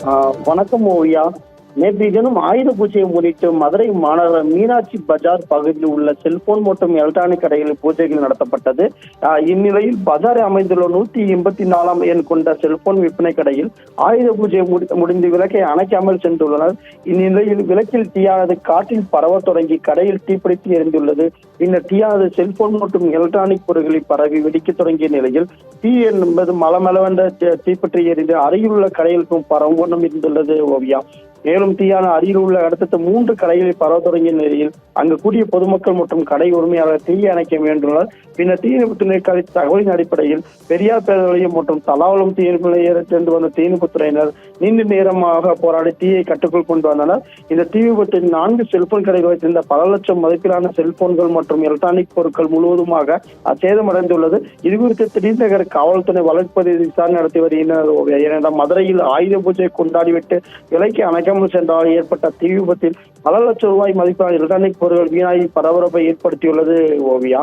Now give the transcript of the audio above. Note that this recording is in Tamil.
வணக்கம் ஓவியா. நேற்றைய தினம் ஆயுத பூஜையை முன்னிட்டு மதுரை மாநகர மீனாட்சி பஜார் பகுதியில் உள்ள செல்போன் மற்றும் எலக்ட்ரானிக் கடைகளில் பூஜைகள் நடத்தப்பட்டது. இந்நிலையில் பஜாரை அமைந்துள்ள 184 எண் கொண்ட செல்போன் விற்பனை கடையில் ஆயுத பூஜை முடிந்து விளக்கை அணைக்காமல் சென்றுள்ளனர். இந்நிலையில் விளக்கில் தீயானது காற்றில் பரவ தொடங்கி கடையில் தீப்பிடித்து எரிந்துள்ளது. பின்னர் தீயானது செல்போன் மற்றும் எலக்ட்ரானிக் பொருட்களில் பரவி வெடிக்க தொடங்கிய நிலையில் தீ என்பது மலமளவென்ற தீப்பற்றி எரிந்து அருகிலுள்ள கடைகளுக்கும் பரவும் வண்ணம் இருந்துள்ளது ஓவியா. மேலும் தீயான அருகில் உள்ள அடுத்த 3 கடைகளில் பரவ தொடங்கிய நிலையில் அங்கு கூடிய பொதுமக்கள் மற்றும் கடை உரிமையாளர் தீயை அணைக்க முயன்றுள்ளனர். பின்னர் தீயணைப்பு நிலையத்தின் தகவலின் அடிப்படையில் பெரியார் பேருந்து நிலையம் மற்றும் தலாவலம் தீயணைப்பு நிலையம் சென்று வந்த தீயணைப்பு துறையினர் நீண்ட நேரமாக போராடி தீயை கட்டுக்குள் கொண்டு வந்தனர். இந்த தீ விபத்தில் 4 செல்போன் கடைகள் வைத்திருந்த பல லட்சம் மதிப்பிலான செல்போன்கள் மற்றும் எலக்ட்ரானிக் பொருட்கள் முழுவதுமாக சேதமடைந்துள்ளது. இதுகுறித்து திடீர்நகர் காவல்துறை வழக்குப்பதிவு விசாரணை நடத்தி வருகின்றனர். மதுரையில் ஆயுத பூஜை கொண்டாடிவிட்டு விலைக்கு அணைக்க சென்றால் ஏற்பட்ட தீ விபத்தில் பல லட்சம் ரூபாய் மதிப்பான எலக்ட்ரானிக் பொருட்கள் வீணாகி பரபரப்பை ஏற்படுத்தியுள்ளது ஓவியா.